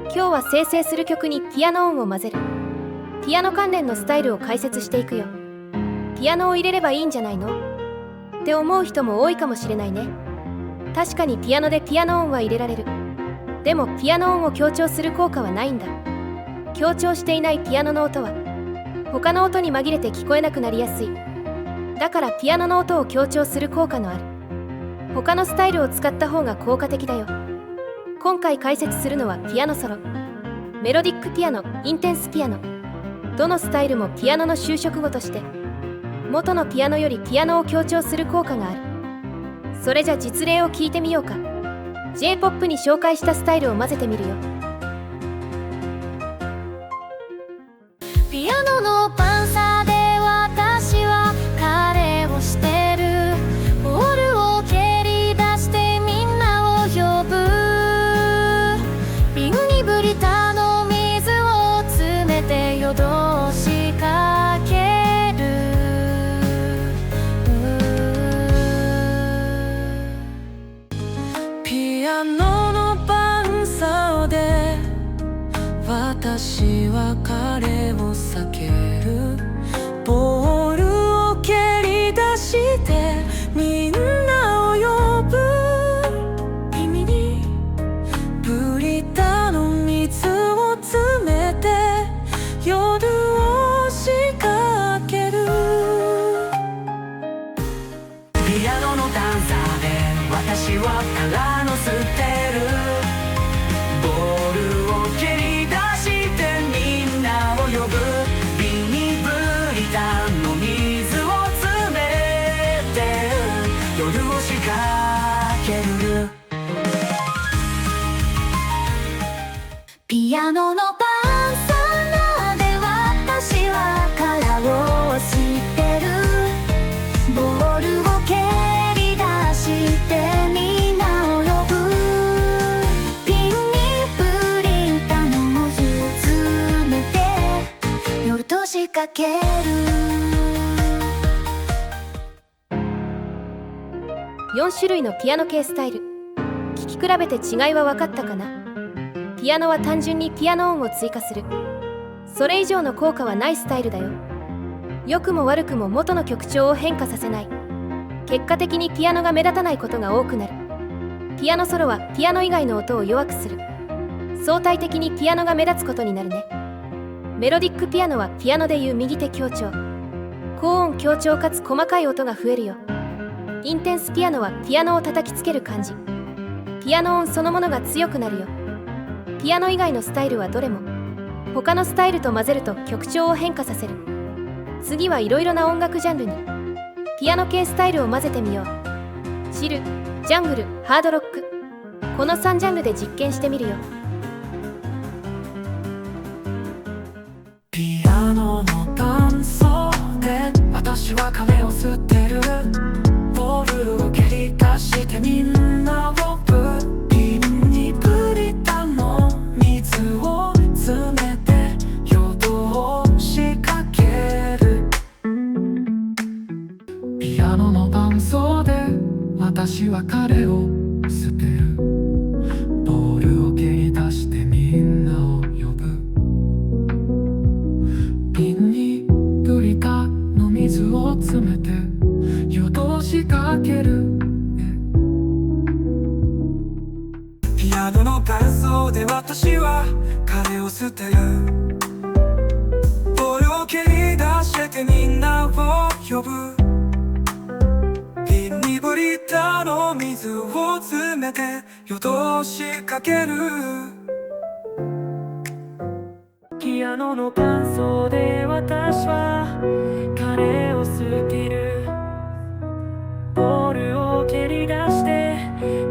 今日は生成する曲にピアノ音を混ぜる。ピアノ関連のスタイルを解説していくよ。ピアノを入れればいいんじゃないのって思う人も多いかもしれないね。確かにピアノでピアノ音は入れられる。でもピアノ音を強調する効果はないんだ。強調していないピアノの音は他の音に紛れて聞こえなくなりやすい。だからピアノの音を強調する効果のある他のスタイルを使った方が効果的だよ。今回解説するのはピアノソロ、メロディックピアノ、インテンスピアノ。どのスタイルもピアノの修飾語として元のピアノよりピアノを強調する効果がある。それじゃ実例を聞いてみようか。 J-POP に紹介したスタイルを混ぜてみるよ。ピアノの伴奏で私は彼をしてる。ボールを蹴り出してみんなを呼ぶ。瓶にブリタの水を詰めて夜通しかける。ピアノの伴奏で私は彼を避ける。ボールを蹴り出してみんなを呼ぶ。耳にブリタの水を詰めて夜を仕掛ける。ピアノのダンサーで私は空の捨てる。ボールを蹴り出してみんなを呼ぶ。瓶にブリタの水を詰めて夜を仕掛ける。ピアノの伴奏で私は殻を捨てる。ボールを蹴り出してみんなを呼ぶ。瓶にブリタの水詰めて夜と仕掛ける。4種類のピアノ系スタイル、聴き比べて違いは分かったかな。ピアノは単純にピアノ音を追加する。それ以上の効果はないスタイルだよ。良くも悪くも元の曲調を変化させない。結果的にピアノが目立たないことが多くなる。ピアノソロはピアノ以外の音を弱くする。相対的にピアノが目立つことになるね。メロディックピアノはピアノでいう右手強調、高音強調かつ細かい音が増えるよ。インテンスピアノはピアノを叩きつける感じ。ピアノ音そのものが強くなるよ。ピアノ以外のスタイルはどれも他のスタイルと混ぜると曲調を変化させる。次はいろいろな音楽ジャンルにピアノ系スタイルを混ぜてみよう。チル、ジャングル、ハードロック、この3ジャンルで実験してみるよ。ピアノの伴奏で私は彼を捨てる。ボールを蹴り出してみんなを呼ぶ。瓶にブリタの水を詰めて夜を仕掛ける。ピアノの伴奏で私は彼を捨てる。ボールを蹴り出してみんなを呼ぶ。瓶にブリタの水を詰めて夜通しかける。ピアノの伴奏で私は彼を捨てる。ボールを蹴り出してみんなを呼ぶ。瓶にブリタの水を詰めて夜通しかける。ピアノの伴奏で私は彼を捨てる。ボールを蹴り出して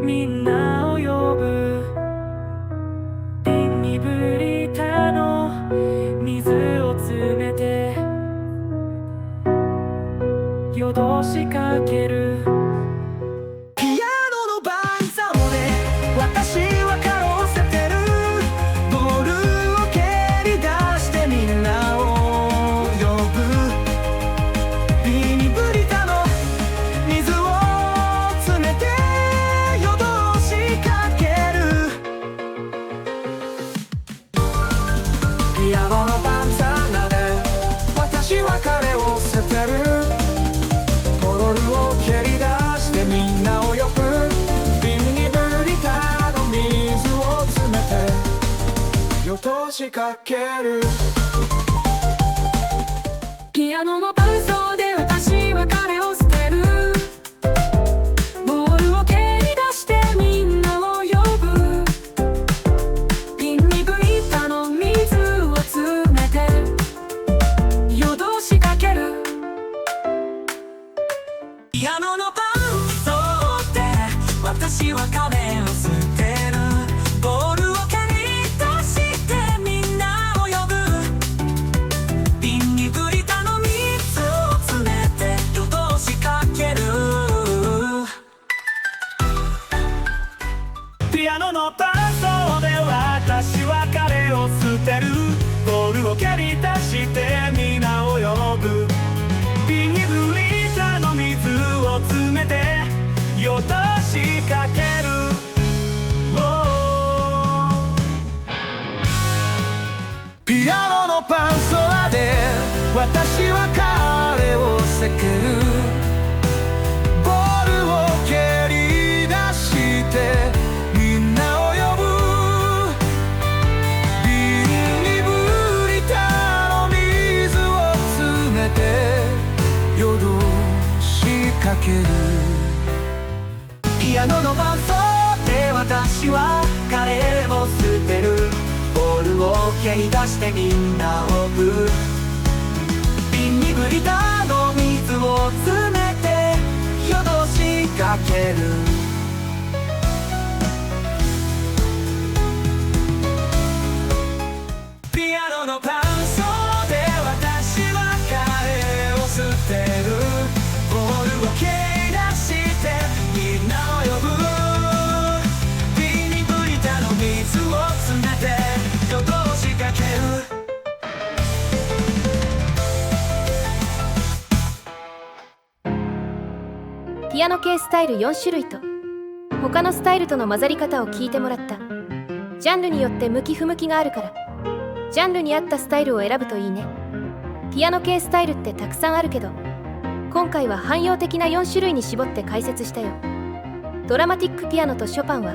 みんなを呼ぶ。瓶にブリタの水を詰めて夜通しかける。ピアノの伴奏で私は彼を捨てる。ボールを蹴り出してみんなを呼ぶ。瓶にブリタの水を詰めて夜通しかける。ピアノの伴奏なで私は彼を捨てる。ボトルを蹴り出してみんなを呼ぶ。瓶にブリタの水を詰めて夜通しかける。ピアノの伴奏で私は彼を捨てる。ボールを蹴り出してみんなを呼ぶ。瓶にブリタの水を詰めて夜通しかける。ピアノの伴奏で私は彼を捨てる。ボールを蹴り出してみんなを呼ぶ。瓶にブリタの水を詰めて夜通しかける。ピアノの伴奏で私は彼を捨てる。ボールを蹴り出して皆を呼ぶ。瓶にブリタの水を詰めて夜通しかける。ピアノの伴奏で私は彼を捨てる。ボールを蹴り出してみんなを呼ぶ。瓶にブリタの水を詰めて夜通しかける。ピアノの伴奏で私は彼を捨てる。ボールを蹴り出してみんなを呼ぶ。瓶にブリタの水を詰めて夜通しかける。ピアノの伴奏で私は彼を捨てる。ボールを蹴り出してみんなを呼ぶ。瓶にブリタの水を詰めて夜通しかける。ピアノ系スタイル4種類と他のスタイルとの混ざり方を聞いてもらった。ジャンルによって向き不向きがあるからジャンルに合ったスタイルを選ぶといいね。ピアノ系スタイルってたくさんあるけど今回は汎用的な4種類に絞って解説したよ。ドラマティックピアノとショパンは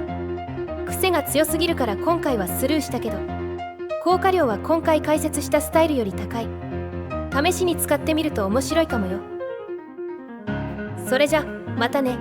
癖が強すぎるから今回はスルーしたけど効果量は今回解説したスタイルより高い。試しに使ってみると面白いかもよ。それじゃまたね。